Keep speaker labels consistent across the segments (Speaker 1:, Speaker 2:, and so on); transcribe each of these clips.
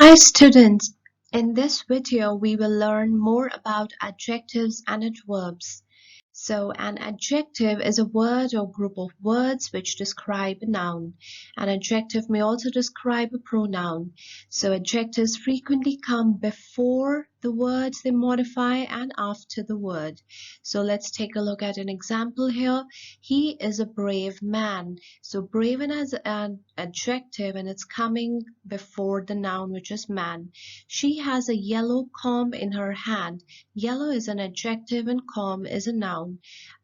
Speaker 1: Hi students, in this video we will learn more about adjectives and adverbs. So an adjective is a word or group of words which describe a noun. An adjective may also describe a pronoun. So adjectives frequently come before the words they modify and after the word. So let's take a look at an example here. He is a brave man. So brave as an adjective and it's coming before the noun which is man. She has a yellow comb in her hand. Yellow is an adjective and comb is a noun.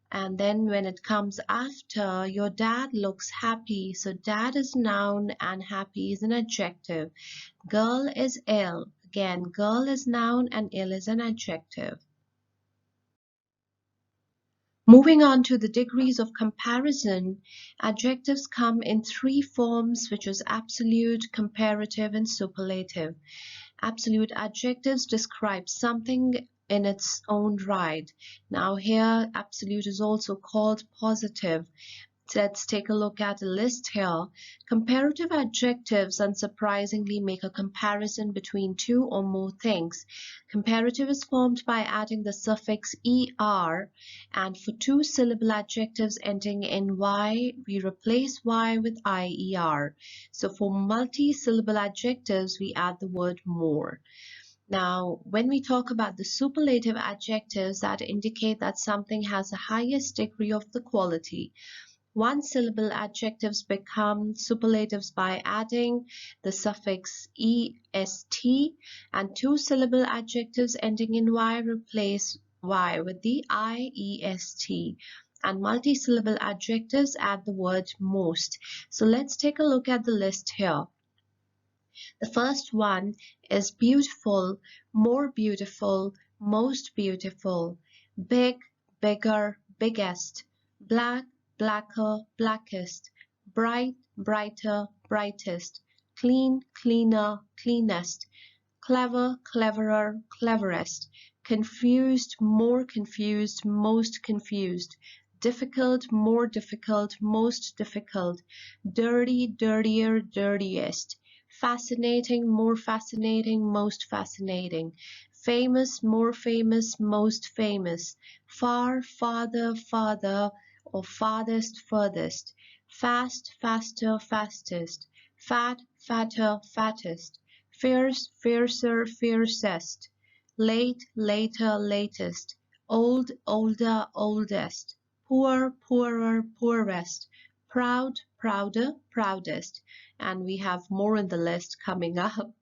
Speaker 1: And then when it comes after, your dad looks happy. So dad is noun and happy is an adjective. Girl is ill. Again, girl is noun and ill is an adjective. Moving on to the degrees of comparison, adjectives come in three forms, which is absolute, comparative, and superlative. Absolute adjectives describe something in its own right. Now here, absolute is also called positive. Let's take a look at a list here. Comparative adjectives unsurprisingly make a comparison between two or more things. Comparative is formed by adding the suffix er, and for two-syllable adjectives ending in y, we replace y with ier. So for multi-syllable adjectives, we add the word more. Now, when we talk about the superlative adjectives that indicate that something has the highest degree of the quality, one-syllable adjectives become superlatives by adding the suffix est, and two-syllable adjectives ending in y replace y with the iest. And multi-syllable adjectives add the word most. So let's take a look at the list here. The first one is beautiful, more beautiful, most beautiful, big, bigger, biggest, black, blacker, blackest, bright, brighter, brightest, clean, cleaner, cleanest, clever, cleverer, cleverest, confused, more confused, most confused, difficult, more difficult, most difficult, dirty, dirtier, dirtiest, fascinating, more fascinating, most fascinating, famous, more famous, most famous, far, farther, farther, or farthest, furthest, fast, faster, fastest, fat, fatter, fattest, fierce, fiercer, fiercest, late, later, latest, old, older, oldest, poor, poorer, poorest, proud, prouder, proudest, and we have more in the list coming up.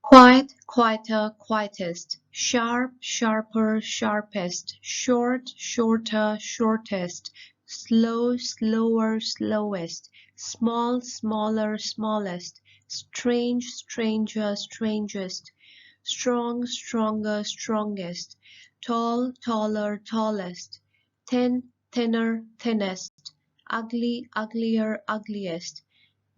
Speaker 1: Quiet, quieter, quietest, sharp, sharper, sharpest, short, shorter, shortest, slow, slower, slowest, small, smaller, smallest, strange, stranger, strangest, strong, stronger, strongest, tall, taller, tallest, thin, thinner, thinnest, ugly, uglier, ugliest,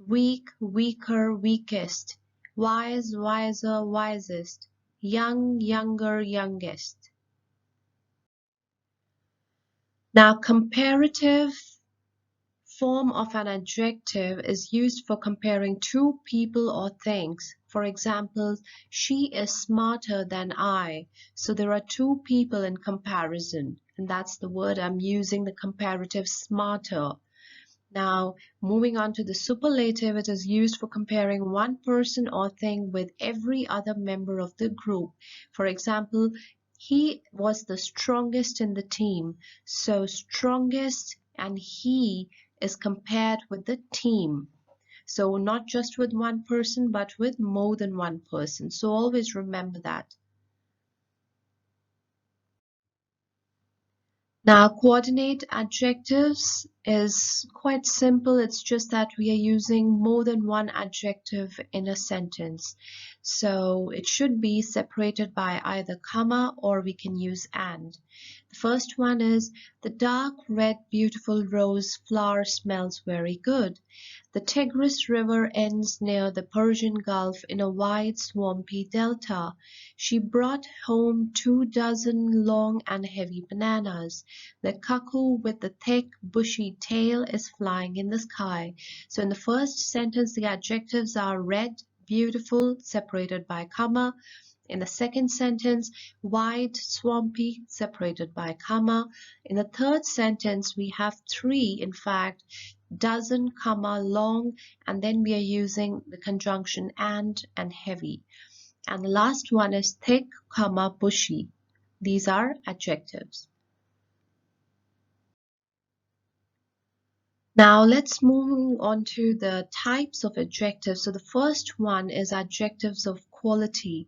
Speaker 1: weak, weaker, weakest, wise, wiser, wisest, young, younger, youngest. Now, comparative form of an adjective is used for comparing two people or things. For example, she is smarter than I. So there are two people in comparison, and that's the word I'm using, the comparative smarter. Now, moving on to the superlative, it is used for comparing one person or thing with every other member of the group. For example, he was the strongest in the team. So strongest and he is compared with the team. So not just with one person, but with more than one person. So always remember that. Now, coordinate adjectives is quite simple. It's just that we are using more than one adjective in a sentence. So it should be separated by either comma or we can use and. The first one is the dark red beautiful rose flower smells very good. The Tigris River ends near the Persian Gulf in a wide swampy delta. She brought home 24 long and heavy bananas. The cuckoo with the thick bushy tail is flying in the sky. So in the first sentence the adjectives are red, beautiful, separated by comma. In the second sentence, wide, swampy, separated by comma. In the third sentence, we have three, in fact, dozen, comma, long, and then we are using the conjunction and heavy. And the last one is thick, comma, bushy. These are adjectives. Now let's move on to the types of adjectives. So the first one is adjectives of quality.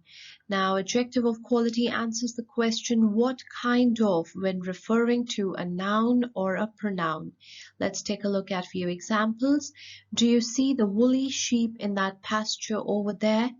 Speaker 1: Now adjective of quality answers the question what kind of when referring to a noun or a pronoun. Let's take a look at a few examples. Do you see the woolly sheep in that pasture over there?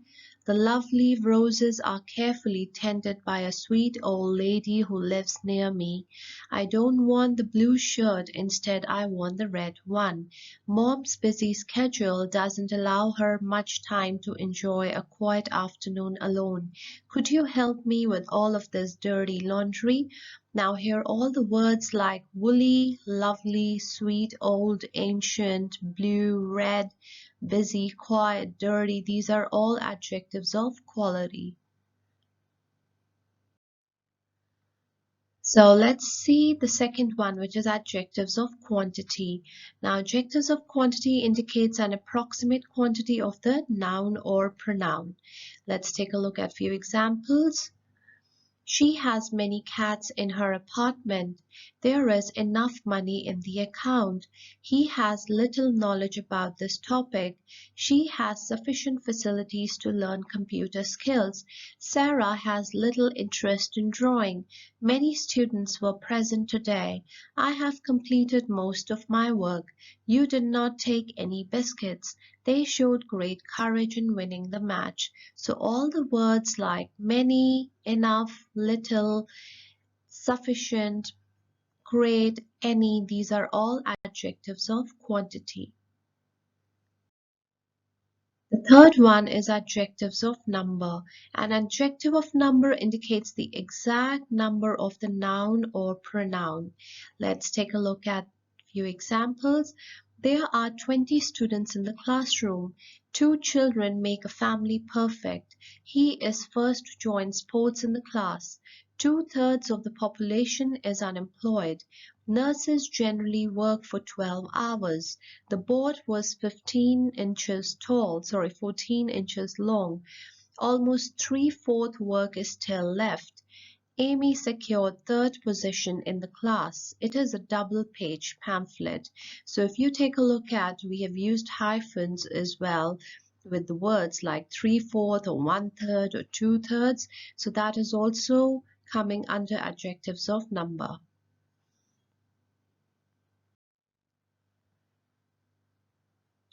Speaker 1: The lovely roses are carefully tended by a sweet old lady who lives near me. I don't want the blue shirt, instead I want the red one. Mom's busy schedule doesn't allow her much time to enjoy a quiet afternoon alone. Could you help me with all of this dirty laundry? Now here all the words like woolly, lovely, sweet, old, ancient, blue, red, busy, quiet, dirty, these are all adjectives of quality. So let's see the second one, which is adjectives of quantity. Now adjectives of quantity indicates an approximate quantity of the noun or pronoun. Let's take a look at a few examples. She has many cats in her apartment. There is enough money in the account. He has little knowledge about this topic. She has sufficient facilities to learn computer skills. Sarah has little interest in drawing. Many students were present today. I have completed most of my work. You did not take any biscuits. They showed great courage in winning the match. So all the words like many, enough, little, sufficient, great, any, these are all adjectives of quantity. The third one is adjectives of number. An adjective of number indicates the exact number of the noun or pronoun. Let's take a look at a few examples. There are 20 students in the classroom. 2 children make a family perfect. He is first to join sports in the class. 2/3 of the population is unemployed. Nurses generally work for 12 hours. The board was 14 inches long. Almost 3/4 work is still left. Amy secured 3rd position in the class. It is a double-page pamphlet. So if you take a look at, we have used hyphens as well with the words like 3/4 or 1/3 or 2/3. So that is also coming under adjectives of number.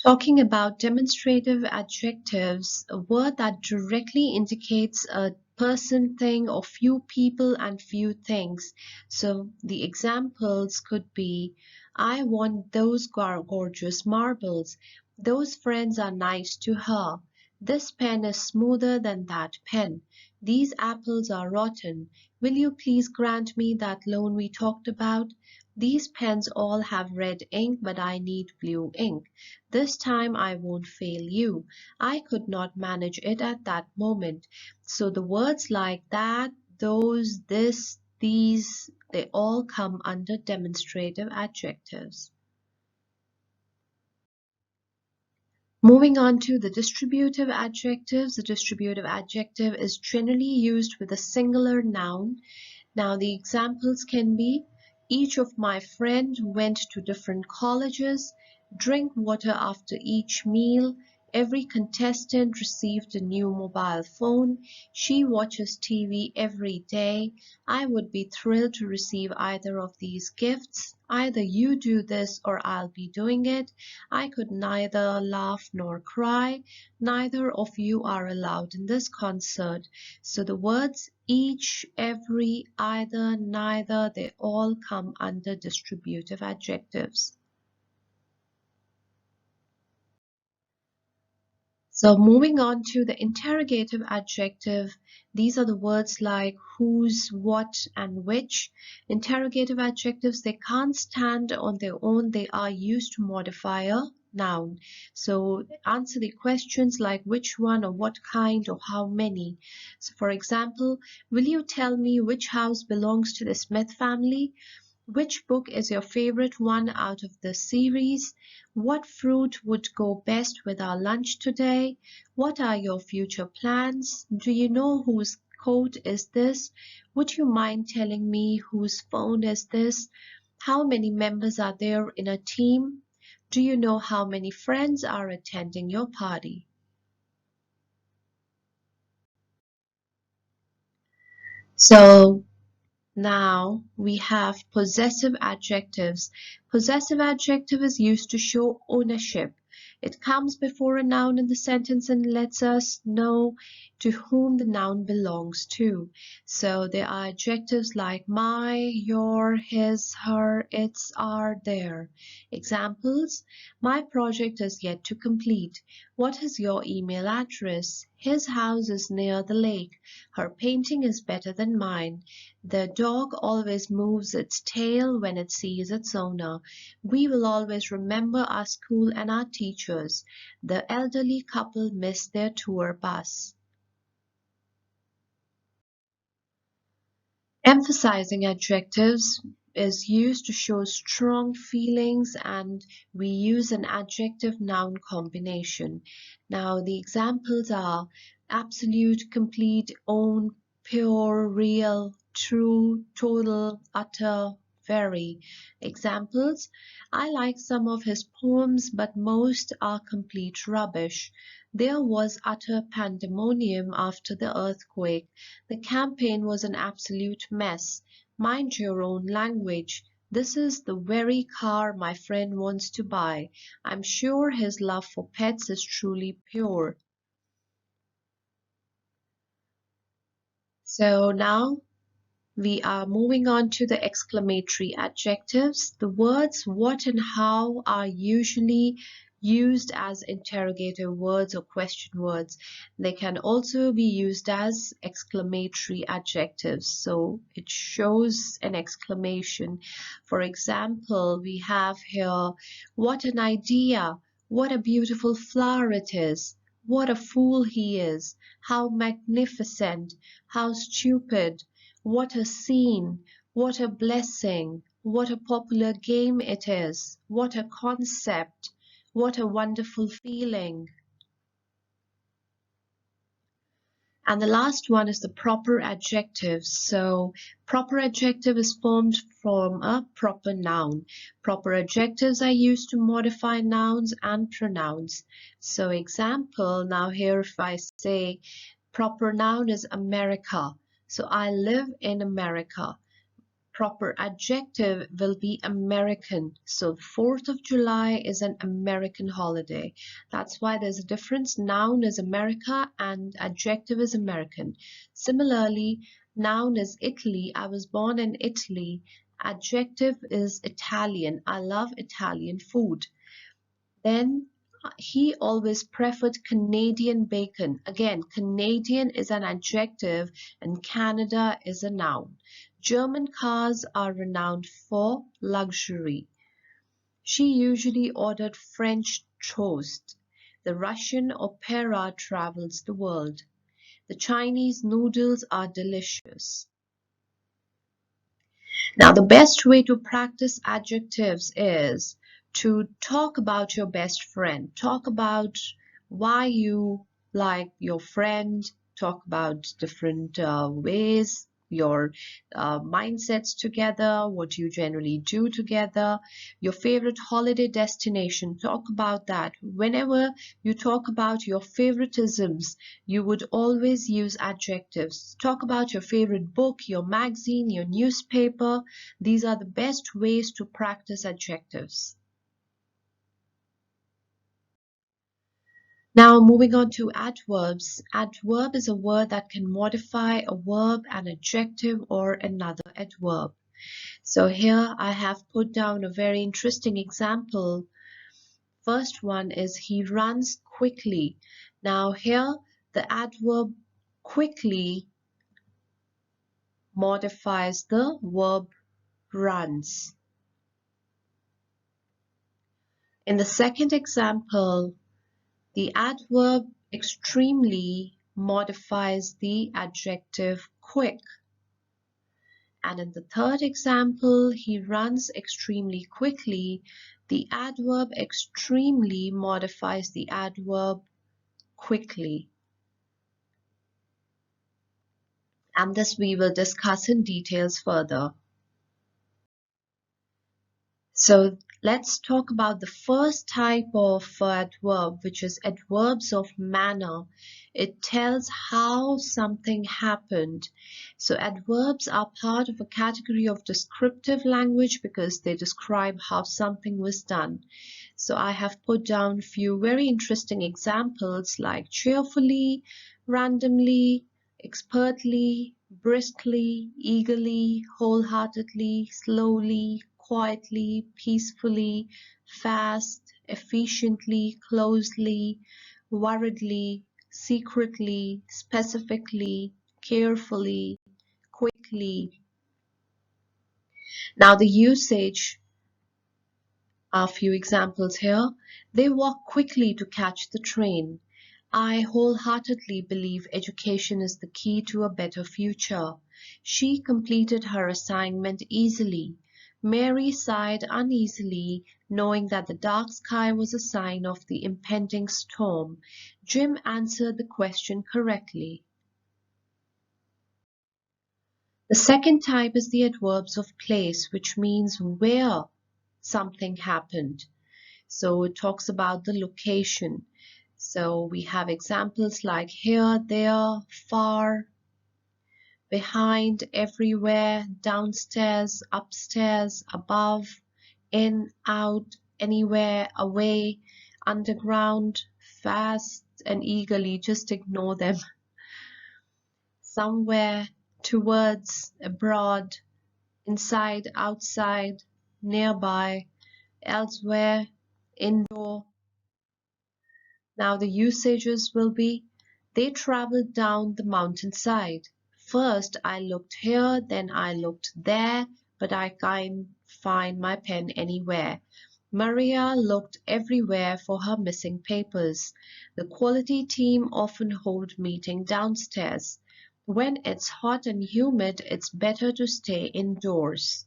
Speaker 1: Talking about demonstrative adjectives, a word that directly indicates a person, thing, or few people and few things. So the examples could be, I want those gorgeous marbles. Those friends are nice to her. This pen is smoother than that pen. These apples are rotten. Will you please grant me that loan we talked about? These pens all have red ink, but I need blue ink. This time I won't fail you. I could not manage it at that moment. So the words like that, those, this, these, they all come under demonstrative adjectives. Moving on to the distributive adjectives. The distributive adjective is generally used with a singular noun. Now the examples can be, each of my friends went to different colleges, drink water after each meal, Every contestant received a new mobile phone. She watches TV every day. I would be thrilled to receive either of these gifts. Either you do this or I'll be doing it. I could neither laugh nor cry. Neither of you are allowed in this concert. So the words each, every, either, neither, they all come under distributive adjectives. So moving on to the interrogative adjective, these are the words like whose, what, and which. Interrogative adjectives, they can't stand on their own. They are used to modify a noun. So answer the questions like which one or what kind or how many. So for example, will you tell me which house belongs to the Smith family? Which book is your favorite one out of the series? What fruit would go best with our lunch today? What are your future plans? Do you know whose coat is this? Would you mind telling me whose phone is this? How many members are there in a team? Do you know how many friends are attending your party? So now we have possessive adjectives. Possessive adjective is used to show ownership. It comes before a noun in the sentence and lets us know to whom the noun belongs to. So there are adjectives like my, your, his, her, its, our, their. Examples: my project is yet to complete. What is your email address? His house is near the lake. Her painting is better than mine. The dog always moves its tail when it sees its owner. We will always remember our school and our teachers. The elderly couple missed their tour bus. Emphasizing adjectives is used to show strong feelings, and we use an adjective-noun combination. Now the examples are absolute, complete, own, pure, real, true, total, utter, very. Examples: I like some of his poems, but most are complete rubbish. There was utter pandemonium after the earthquake. The campaign was an absolute mess. Mind your own language. This is the very car my friend wants to buy. I'm sure his love for pets is truly pure. So now we are moving on to the exclamatory adjectives. The words what and how are usually used as interrogative words or question words. They can also be used as exclamatory adjectives, so it shows an exclamation. For example, we have here, what an idea, what a beautiful flower it is, what a fool he is, how magnificent, how stupid, what a scene, what a blessing, what a popular game it is, what a concept, what a wonderful feeling. And the last one is the proper adjective. So proper adjective is formed from a proper noun. Proper adjectives are used to modify nouns and pronouns. So example, now here if I say proper noun is America. So I live in America. Proper adjective will be American. So 4th of July is an American holiday. That's why there's a difference. Noun is America and adjective is American. Similarly, noun is Italy. I was born in Italy. Adjective is Italian. I love Italian food. Then he always preferred Canadian bacon. Again, Canadian is an adjective and Canada is a noun. German cars are renowned for luxury. She usually ordered French toast. The Russian opera travels the world. The Chinese noodles are delicious. Now, the best way to practice adjectives is to talk about your best friend. Talk about why you like your friend. Talk about different ways your mindsets together, what you generally do together, your favorite holiday destination. Talk about that. Whenever you talk about your favoritisms, you would always use adjectives. Talk about your favorite book, your magazine, your newspaper. These are the best ways to practice adjectives. Now moving on to adverbs. Adverb is a word that can modify a verb, an adjective, or another adverb. So here I have put down a very interesting example. First one is he runs quickly. Now here the adverb quickly modifies the verb runs. In the second example, the adverb extremely modifies the adjective quick. And in the third example, he runs extremely quickly. The adverb extremely modifies the adverb quickly. And this we will discuss in details further. So let's talk about the first type of adverb, which is adverbs of manner. It tells how something happened. So adverbs are part of a category of descriptive language because they describe how something was done. So I have put down a few very interesting examples like cheerfully, randomly, expertly, briskly, eagerly, wholeheartedly, slowly, quietly, peacefully, fast, efficiently, closely, worriedly, secretly, specifically, carefully, quickly. Now the usage, a few examples here. They walk quickly to catch the train. I wholeheartedly believe education is the key to a better future. She completed her assignment easily. Mary sighed uneasily, knowing that the dark sky was a sign of the impending storm. Jim answered the question correctly. The second type is the adverbs of place, which means where something happened. So it talks about the location. So we have examples like here, there, far, behind, everywhere, downstairs, upstairs, above, in, out, anywhere, away, underground, fast and eagerly. Just ignore them. Somewhere, towards, abroad, inside, outside, nearby, elsewhere, indoor. Now the usages will be, they traveled down the mountainside. First I looked here, then I looked there, but I can't find my pen anywhere. Maria looked everywhere for her missing papers. The quality team often hold meeting downstairs. When it's hot and humid, it's better to stay indoors.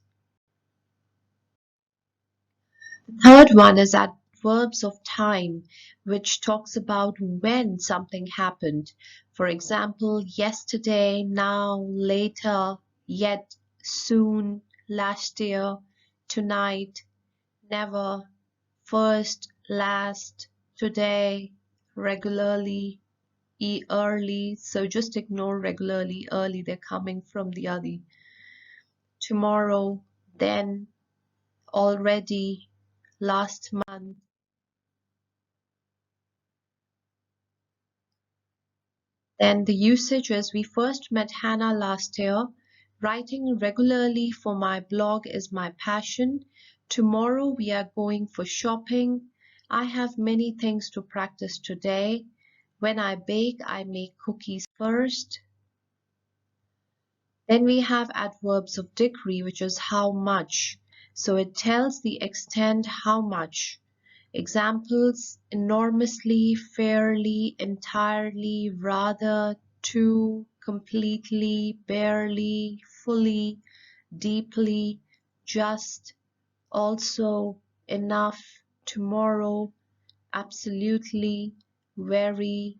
Speaker 1: Third one is adverbs of time, which talks about when something happened. For example, yesterday, now, later, yet, soon, last year, tonight, never, first, last, today, regularly, early. So just ignore regularly, early, they're coming from the other. Tomorrow, then, already, last month. Then the usage is, we first met Hannah last year. Writing regularly for my blog is my passion. Tomorrow we are going for shopping. I have many things to practice today. When I bake, I make cookies first. Then we have adverbs of degree, which is how much. So it tells the extent how much. Examples, enormously, fairly, entirely, rather, to, completely, barely, fully, deeply, just, also, enough, tomorrow, absolutely, very,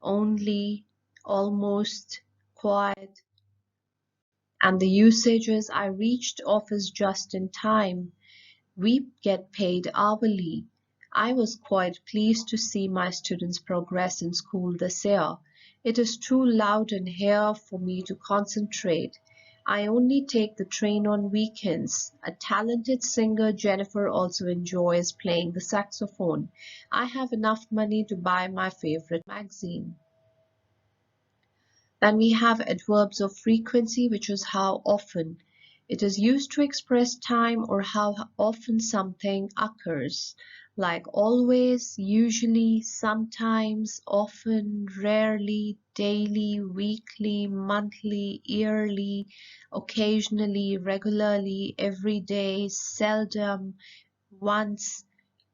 Speaker 1: only, almost, quite. And the usage is I reached office just in time. We get paid hourly. I was quite pleased to see my students progress in school this year. It is too loud in here for me to concentrate. I only take the train on weekends. A talented singer, Jennifer, also enjoys playing the saxophone. I have enough money to buy my favorite magazine. Then we have adverbs of frequency, which is how often. It is used to express time or how often something occurs, like always, usually, sometimes, often, rarely, daily, weekly, monthly, yearly, occasionally, regularly, every day, seldom, once,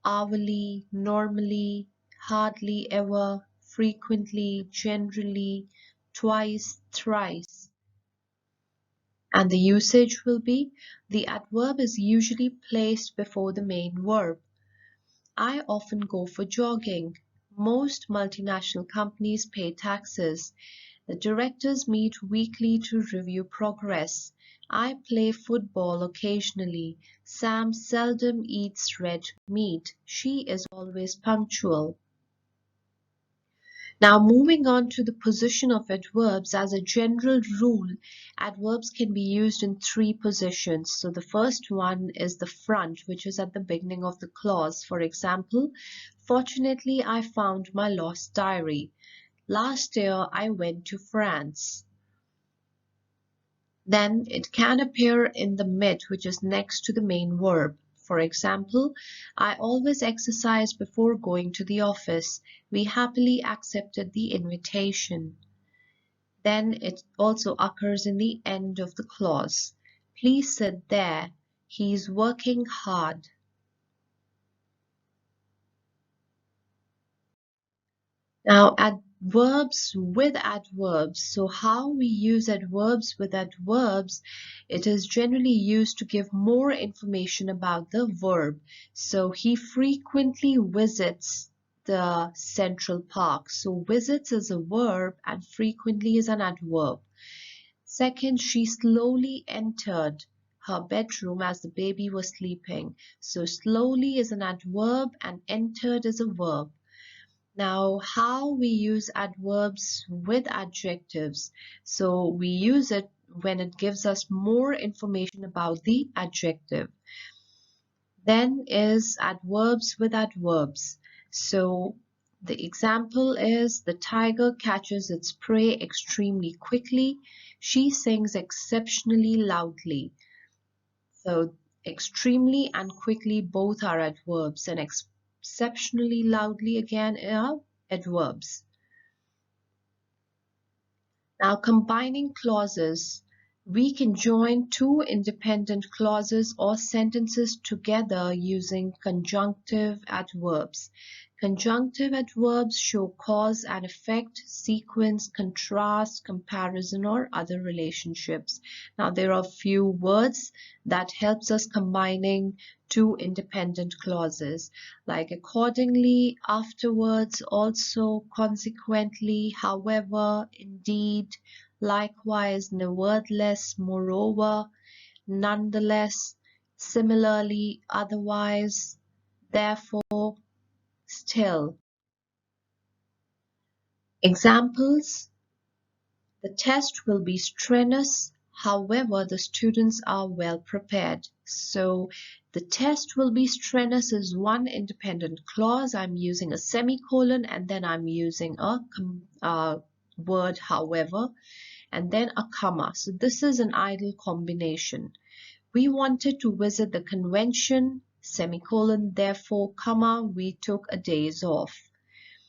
Speaker 1: hourly, normally, hardly ever, frequently, generally, twice, thrice. And the usage will be the adverb is usually placed before the main verb. I often go for jogging. Most multinational companies pay taxes. The directors meet weekly to review progress. I play football occasionally. Sam seldom eats red meat. She is always punctual. Now moving on to the position of adverbs, as a general rule, adverbs can be used in three positions. So the first one is the front, which is at the beginning of the clause. For example, fortunately I found my lost diary. Last year I went to France. Then it can appear in the mid, which is next to the main verb. For example, I always exercise before going to the office. We happily accepted the invitation. Then it also occurs in the end of the clause. Please sit there. He's working hard. Now, adverbs with adverbs. So how we use adverbs with adverbs, it is generally used to give more information about the verb. So he frequently visits the Central Park. So visits is a verb and frequently is an adverb. Second, she slowly entered her bedroom as the baby was sleeping. So slowly is an adverb and entered is a verb. Now, how we use adverbs with adjectives. So we use it when it gives us more information about the adjective. Then is adverbs with adverbs. So the example is the tiger catches its prey extremely quickly. She sings exceptionally loudly. So extremely and quickly both are adverbs, and exceptionally loudly again are adverbs. Now combining clauses, we can join two independent clauses or sentences together using conjunctive adverbs. Conjunctive adverbs show cause and effect, sequence, contrast, comparison, or other relationships. Now there are few words that helps us combining two independent clauses, like accordingly, afterwards, also, consequently, however, indeed, likewise, nevertheless, moreover, nonetheless, similarly, otherwise, therefore, still. Examples: the test will be strenuous, however, the students are well prepared. So the test will be strenuous is one independent clause. I'm using a semicolon and then I'm using a word, however, and then a comma. So this is an ideal combination. We wanted to visit the convention, semicolon, therefore, comma, we took a days off.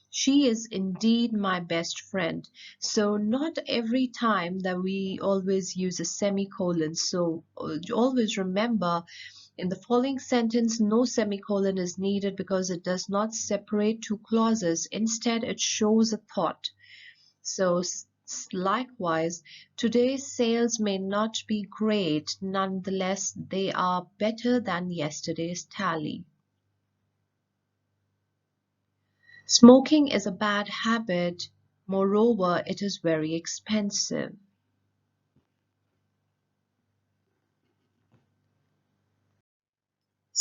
Speaker 1: She is indeed my best friend. So not every time that we always use a semicolon. So always remember, in the following sentence, no semicolon is needed because it does not separate two clauses. Instead, it shows a thought. So likewise, today's sales may not be great. Nonetheless, they are better than yesterday's tally. Smoking is a bad habit. Moreover, it is very expensive.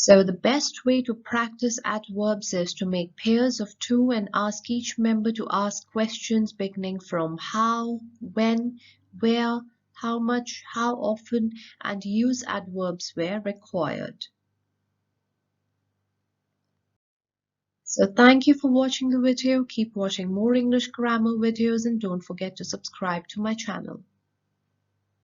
Speaker 1: So the best way to practice adverbs is to make pairs of two and ask each member to ask questions beginning from how, when, where, how much, how often, and use adverbs where required. So thank you for watching the video. Keep watching more English grammar videos and don't forget to subscribe to my channel.